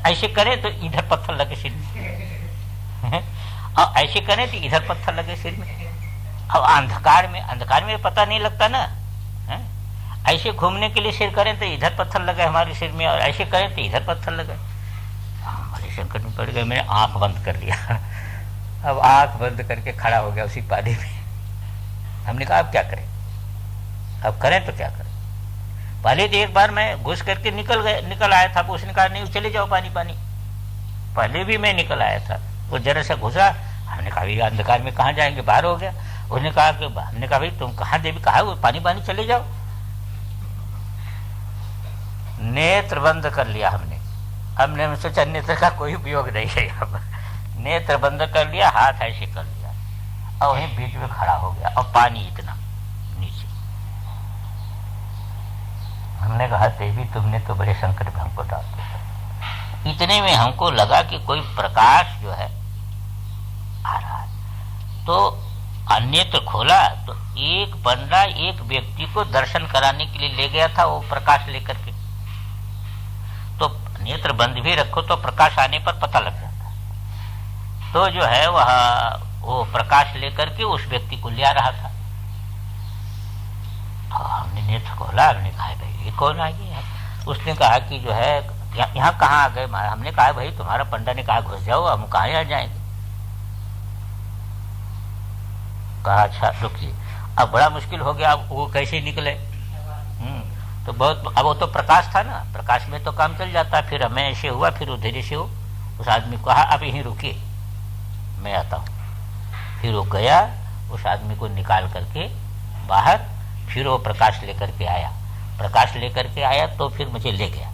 ऐसे करें तो इधर पत्थर लगे सिर में, और ऐसे करें तो इधर पत्थर लगे सिर में। अब अंधकार में पता नहीं लगता ना, है? ऐसे घूमने के लिए सिर करें तो इधर पत्थर लगे हमारे सिर में, और ऐसे करें तो इधर पत्थर लगे। हमारे संकट में पड़ गए। मैंने आंख बंद कर लिया। अब आंख बंद करके खड़ा हो गया उसी पानी में। हमने कहा अब क्या करें, अब करें तो क्या करें। पहले तो एक बार मैं घुस करके निकल आया था, उसने कहा नहीं चले जाओ पानी पानी। पहले भी मैं निकल आया था, वो जरा सा घुसा। हमने कहा ये अंधकार में कहाँ जाएंगे, बाहर हो गया। उसने कहा कि, हमने कहा भाई तुम कहाँ देवी, कहा वो पानी पानी चले जाओ। नेत्र बंद कर लिया हमने सोचा नेत्र का कोई उपयोग नहीं है यहाँ पर। नेत्र बंद कर लिया, हाथ ऐसे कर लिया, और वहीं बीच में खड़ा हो गया, और पानी इतना नीचे। हमने कहा देवी तुमने तो बड़े संकट में हमको डाल दिया। इतने में हमको लगा कि कोई प्रकाश जो है आ रहा है। तो अन्यत्र खोला तो एक बंदा एक व्यक्ति को दर्शन कराने के लिए ले गया था, वो प्रकाश लेकर के। तो नेत्र बंद भी रखो तो प्रकाश आने पर पता लग जाता। तो जो है वह वो प्रकाश लेकर के उस व्यक्ति को ले आ रहा था। तो हमने नेत्र खोला, हमने कहा भाई ये कौन आ गया। उसने कहा कि जो है यहाँ कहाँ आ गए। हमने कहा भाई तुम्हारा पंडा ने कहा घुस जाओ, हम कहाँ आ जाएंगे। कहा अच्छा रुकिए। अब बड़ा मुश्किल हो गया, अब वो कैसे निकले। तो बहुत, अब वो तो प्रकाश था ना, प्रकाश में तो काम चल जाता। फिर हमें ऐसे हुआ, फिर उधर से हो उस आदमी को कहा अब यहीं रुकिए मैं आता हूँ। फिर वो गया, उस आदमी को निकाल करके बाहर, फिर वो प्रकाश लेकर के आया। प्रकाश लेकर के आया तो फिर मुझे ले गया।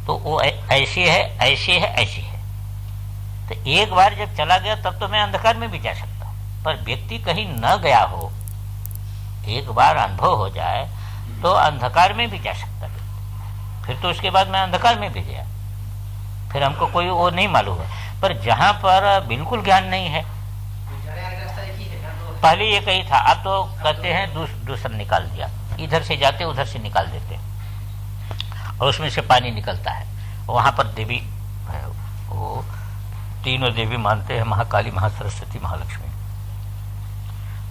तो वो ऐसे है ऐसे है ऐसे है। तो एक बार जब चला गया तब तो मैं अंधकार में भी जा सकता हूँ, पर व्यक्ति कहीं न गया हो, एक बार अनुभव हो जाए तो अंधकार में भी जा सकता है। फिर तो उसके बाद मैं अंधकार में भी गया, फिर हमको कोई वो नहीं मालूम है। पर जहां पर बिल्कुल ज्ञान नहीं है, पहले ये कही था, अब तो कहते हैं दूसरा निकाल दिया, इधर से जाते उधर से निकाल देते, और उसमें से पानी निकलता है। वहां पर देवी है, वो तीनों देवी मानते हैं, महाकाली, महासरस्वती, महालक्ष्मी।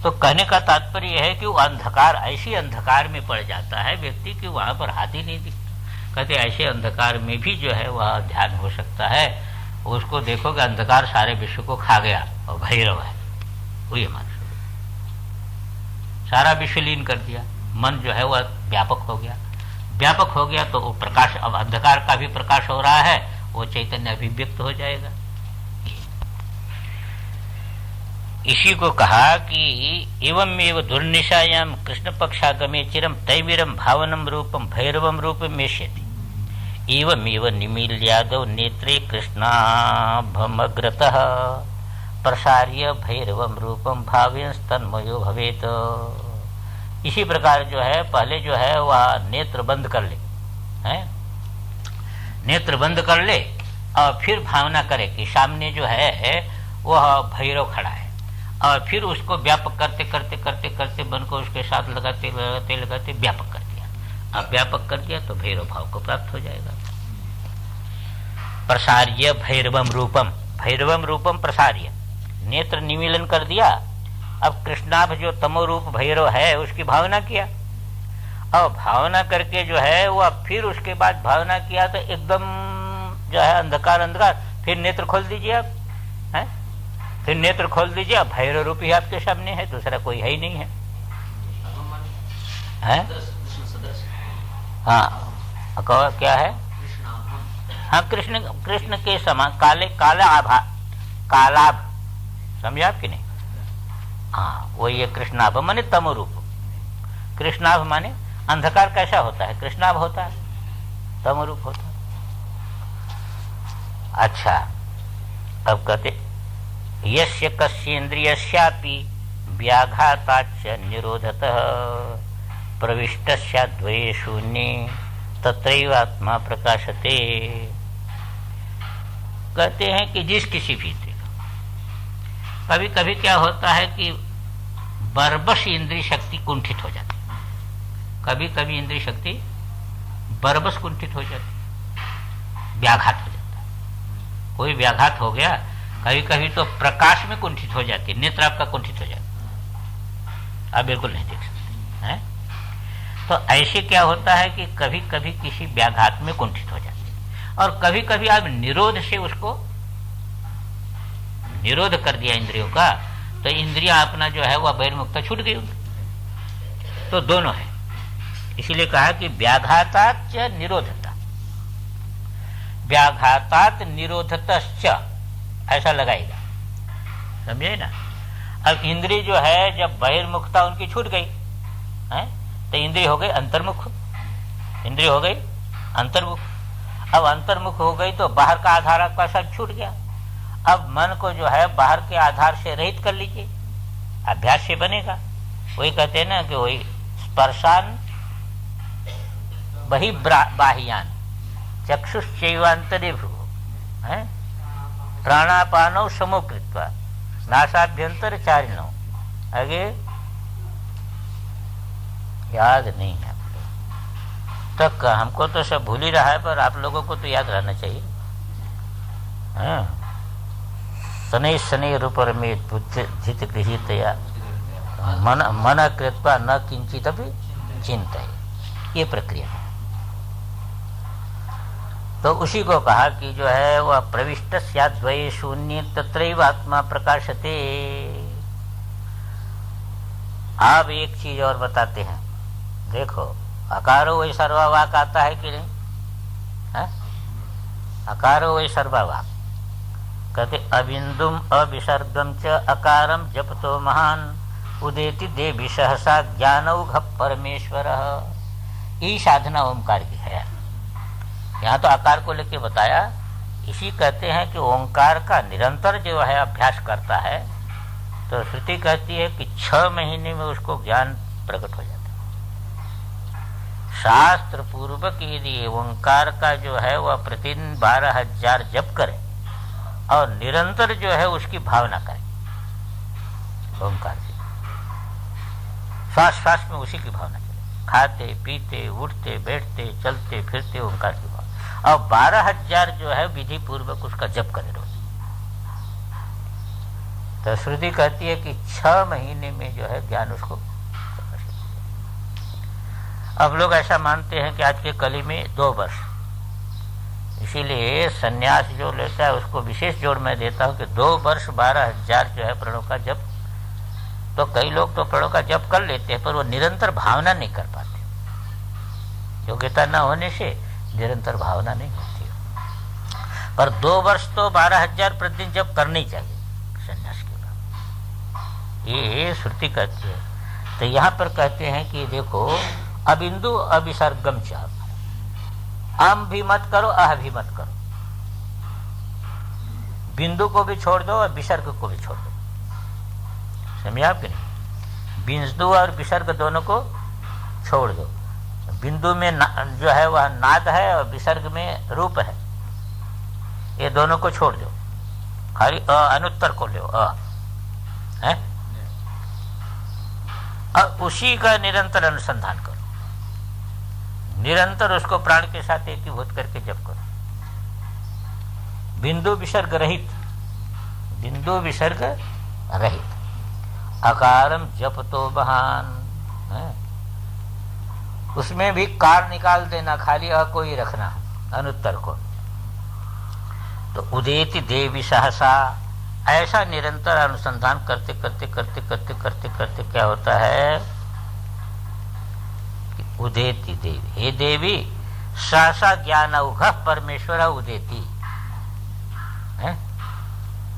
तो कहने का तात्पर्य यह है कि वो अंधकार, ऐसी अंधकार में पड़ जाता है व्यक्ति कि वहां पर हाथ ही नहीं दिखता। कहते ऐसे अंधकार में भी जो है वह ध्यान हो सकता है। उसको देखो कि अंधकार सारे विश्व को खा गया और भैरव है, वही हमारा सारा विश्व लीन कर दिया। मन जो है वह व्यापक हो गया, व्यापक हो गया तो वो प्रकाश, अब अंधकार का भी प्रकाश हो रहा है, वो चैतन्य अभिव्यक्त हो जाएगा। इसी को कहा कि एवं एवं दुर्निशायाम कृष्ण पक्षागमे चिरम तैवीरम भावनम रूपम भैरवम रूपम मेष्यति। एवमेव निमील्यादौ नेत्रे कृष्णाभमग्रतः प्रसार्य भैरवम रूपम भावेस्तन्मयो भवेत। इसी प्रकार जो है पहले जो है वह नेत्र बंद कर ले, है नेत्र बंद कर ले और फिर भावना करे कि सामने जो है वह भैरव खड़ा है, और फिर उसको व्यापक करते करते करते करते मन को उसके साथ लगाते लगाते लगाते व्यापक कर दिया। अब व्यापक कर दिया तो भैरव भाव को प्राप्त हो जाएगा। प्रसार्य भैरवम रूपम प्रसार्य, नेत्र निमीलन कर दिया। अब कृष्णाभ जो तमो रूप भैरव है उसकी भावना किया, और भावना करके जो है वह फिर उसके बाद भावना किया तो एकदम जो है अंधकार अंधकार, फिर नेत्र खोल दीजिए आप, है फिर नेत्र खोल दीजिए, अब भैरव रूप ही आपके सामने है, दूसरा कोई है ही नहीं है, है? हाँ क्या है? हाँ कृष्ण के समान काला आभा, कालाभ, समझे आप कि नहीं? हाँ वही है कृष्णाभ माने तम रूप। कृष्णाभ माने अंधकार कैसा होता है? कृष्णाभ होता है, तम रूप होता है। अच्छा अब कहते यस्य कस्येन्द्रियस्यापि व्याघाताच्च निरोधतः प्रविष्टस्याद्वये शून्ये तत्रैव आत्मा प्रकाशते। कहते हैं कि जिस किसी भी इंद्रिय का कभी कभी क्या होता है कि बरबस इंद्रिय शक्ति कुंठित हो जाती है, कभी कभी इंद्रिय शक्ति बरबस कुंठित हो जाती है, व्याघात हो जाता है। कोई व्याघात हो गया, कभी कभी तो प्रकाश में कुंठित हो जाती है, नेत्र आपका कुंठित हो जाता है, आप बिल्कुल नहीं देख सकते हैं। तो ऐसे क्या होता है कि कभी कभी किसी व्याघात में कुंठित हो जाती है, और कभी कभी आप निरोध से उसको निरोध कर दिया इंद्रियों का, तो इंद्रियां अपना जो है वह बहिर्मुखता छूट गई उनकी। तो दोनों है, इसीलिए कहा कि व्याघाताच्च निरोधता, व्याघातात निरोधतश्च, ऐसा लगाएगा, समझे ना। अब इंद्रिय जो है जब बहिर्मुखता उनकी छूट गई है तो इंद्रिय हो गई अंतर्मुख, इंद्रिय हो गई अंतर्मुख। अब अंतर्मुख हो गई तो बाहर का आधार आपका सब छूट गया। अब मन को जो है बाहर के आधार से रहित कर लीजिए, अभ्यास से बनेगा। वही कहते हैं ना कि वही स्पर्शान बहि बाह्यान चक्षुश्चैवांतरे भ्रुवो, है प्राणापानौ समो कृत्वा नासाभ्यंतर चारिणौ। आगे याद नहीं है तक, हमको तो सब भूल ही रहा है, पर आप लोगों को तो याद रहना चाहिए। शनै शनै रूपरमेत बुद्धित गृहीतया मन कृत्वा न किंचित अपि चिंतये, ये प्रक्रिया है। तो उसी को कहा कि जो है वह प्रविष्ट स्याद्वये शून्य तत्रैव आत्मा प्रकाशते। अब एक चीज और बताते हैं, देखो अकारो वही सर्ववाक आता है कि नहीं है? अकारो वही सर्ववाक, कहते अबिंदुम अविसर्गम च अकारम जपतो महान उदेति देवी सहसा ज्ञानौघ परमेश्वर। यही साधना ओंकार की है। यहाँ तो आकार को लेके बताया, इसी कहते हैं कि ओंकार का निरंतर जो है अभ्यास करता है तो श्रुति कहती है कि 6 महीने में उसको ज्ञान प्रकट हो जाता है। शास्त्र पूर्वक यदि ओंकार का जो है वह प्रतिदिन 12,000 जप करे और निरंतर जो है उसकी भावना करे ओंकार से, श्वास श्वास में उसी की भावना चले, खाते पीते उठते बैठते चलते फिरते ओंकार की भावना, और 12,000 जो है विधि पूर्वक उसका जप करे रोज। तो श्रुति कहती है कि 6 महीने में जो है ज्ञान उसको। अब लोग ऐसा मानते हैं कि आज के कली में 2 वर्ष, इसीलिए सन्यास जो लेता है उसको विशेष जोड़ मैं देता हूं कि 2 वर्ष 12,000 जो है प्रणों का जप। तो कई लोग तो प्रणों का जप कर लेते हैं पर वो निरंतर भावना नहीं कर पाते, योग्यता न होने से निरंतर भावना नहीं होती। पर 2 वर्ष तो 12,000 प्रतिदिन जप करनी चाहिए सन्यास के बाद, ये श्रुति कहती है। तो यहाँ पर कहते हैं कि देखो अबिंदु अविसर्गम चाप, अम भी मत करो, अह भी मत करो। बिंदु को भी छोड़ दो और विसर्ग को भी छोड़ दो। समझे आप कि नहीं? बिंदु और विसर्ग दोनों को छोड़ दो। बिंदु में जो है वह नाद है और विसर्ग में रूप है, ये दोनों को छोड़ दो, खाली अनुत्तर को लो है, और उसी का निरंतर अनुसंधान करो, निरंतर उसको प्राण के साथ एकीभूत करके जप करो। बिंदु विसर्ग रहित, बिंदु विसर्ग रहित। अकारम जप तो बहान है, उसमें भी कार निकाल देना, खाली अ को ही रखना अनुत्तर को। तो उदेति देवी सहसा, ऐसा निरंतर अनुसंधान करते करते करते करते करते करते क्या होता है कि उदेति देवी, हे देवी सहसा ज्ञान औघ परमेश्वर उदेति है।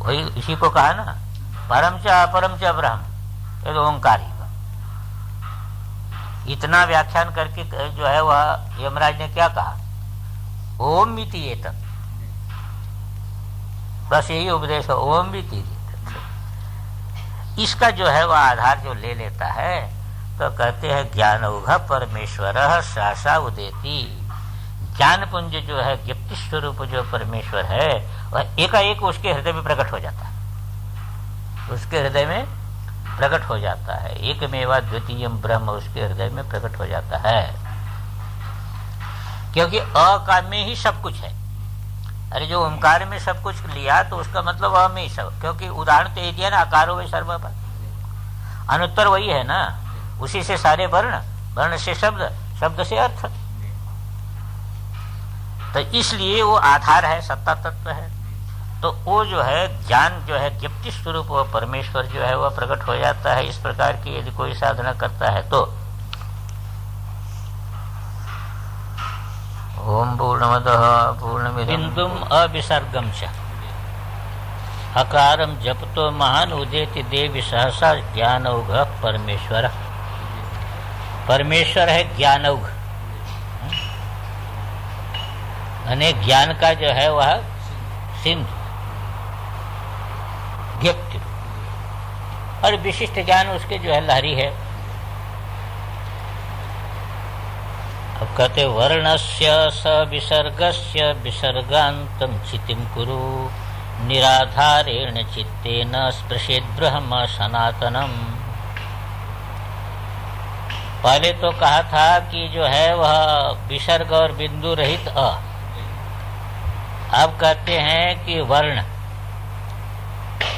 वही इसी को कहा ना, परम च अपरम च ब्रह्म, ये तो ओंकार ही का। इतना व्याख्यान करके जो है वह यमराज ने क्या कहा, ओम मिति एतत्, बस यही उपदेश है, ओम मिति एतत्। इसका जो है वह आधार जो ले लेता है तो कहते हैं ज्ञान औघ परमेश्वर सहसा उदेति। ज्ञान पुंज जो है, ज्ञप्ति स्वरूप जो परमेश्वर है, वह एकाएक उसके हृदय में प्रकट हो जाता है, उसके हृदय में प्रकट हो जाता है। एकमेवा द्वितीय ब्रह्म उसके हृदय में प्रकट हो जाता है, क्योंकि अ में ही सब कुछ है। अरे जो ओंकार में सब कुछ लिया तो उसका मतलब अ में ही सब, क्योंकि उदाहरण तो ये दिया ना, आकारो वे सर्व पर, अनुत्तर वही है ना, उसी से सारे वर्ण, वर्ण से शब्द, शब्द से अर्थ। तो इसलिए वो आधार है, सत्ता तत्व है। तो वो जो है ज्ञान जो है ज्ञप्ति स्वरूप वह परमेश्वर जो है वह प्रकट हो जाता है। इस प्रकार की यदि कोई साधना करता है तो ओम पूर्णमदः पूर्णमिदं बिंदुम अविसर्गम च अकारम जपतो महान उदेति देवी सहसा ज्ञानौघ परमेश्वर। परमेश्वर है ज्ञानौघ, यानी ज्ञान का जो है वह सिंधु व्यक्ति, और विशिष्ट ज्ञान उसके जो है लहरी है। अब कहते वर्णस्य स विसर्गस्य विसर्गान्तं चितिं कुरु निराधारेण चित्तेन स्पृशेद ब्रह्म सनातनम। पहले तो कहा था कि जो है वह विसर्ग और बिंदु रहित अ। अब कहते हैं कि वर्ण,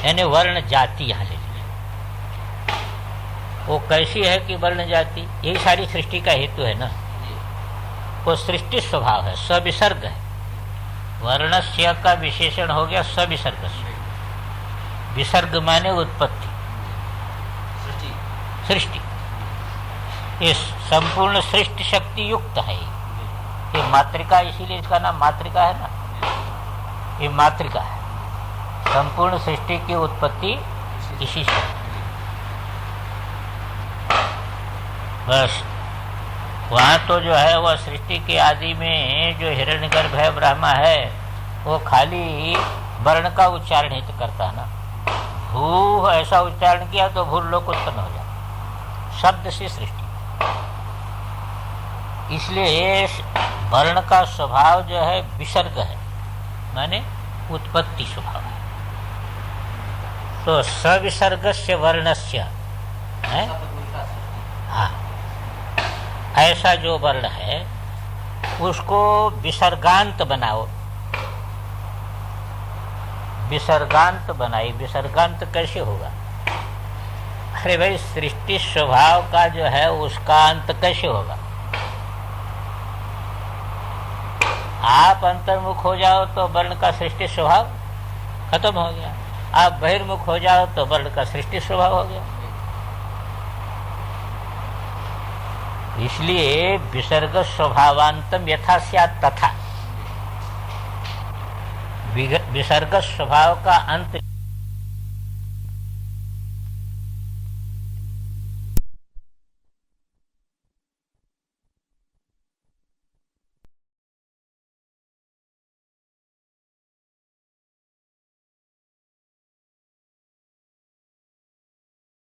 यानी वर्ण जाति यहां ले लीजिए। वो कैसी है कि वर्ण जाति, यही सारी सृष्टि का हेतु है ना। वो सृष्टि स्वभाव है, सविसर्ग है। वर्णस्य का विशेषण हो गया सविसर्ग। विसर्ग माने उत्पत्ति, सृष्टि। ये संपूर्ण सृष्टि शक्ति युक्त है। ये मातृका, इसीलिए इसका नाम मातृका है ना, ये मातृका है। संपूर्ण सृष्टि की उत्पत्ति इसी से। बस वहाँ तो जो है वह सृष्टि के आदि में जो हिरण्यगर्भ है, ब्रह्मा है, वो खाली वर्ण का उच्चारण ही तो करता है ना। भू ऐसा उच्चारण किया तो भूल लोक उत्पन्न हो जाता, शब्द से सृष्टि। इसलिए वर्ण का स्वभाव जो है विसर्ग है, माने उत्पत्ति स्वभाव है। तो सविसर्गस्य वर्णस्य है, हाँ, ऐसा जो वर्ण है उसको विसर्गांत बनाओ। विसर्गांत बनाई, विसर्गांत कैसे होगा? अरे भाई सृष्टि स्वभाव का जो है उसका अंत कैसे होगा? आप अंतर्मुख हो जाओ तो वर्ण का सृष्टि स्वभाव खत्म हो गया, आप बहिर्मुख हो जाओ तो वर्ण का सृष्टि स्वभाव हो गया। इसलिए विसर्ग स्वभावांतम यथा स्यात् तथा, विसर्ग स्वभाव का अंत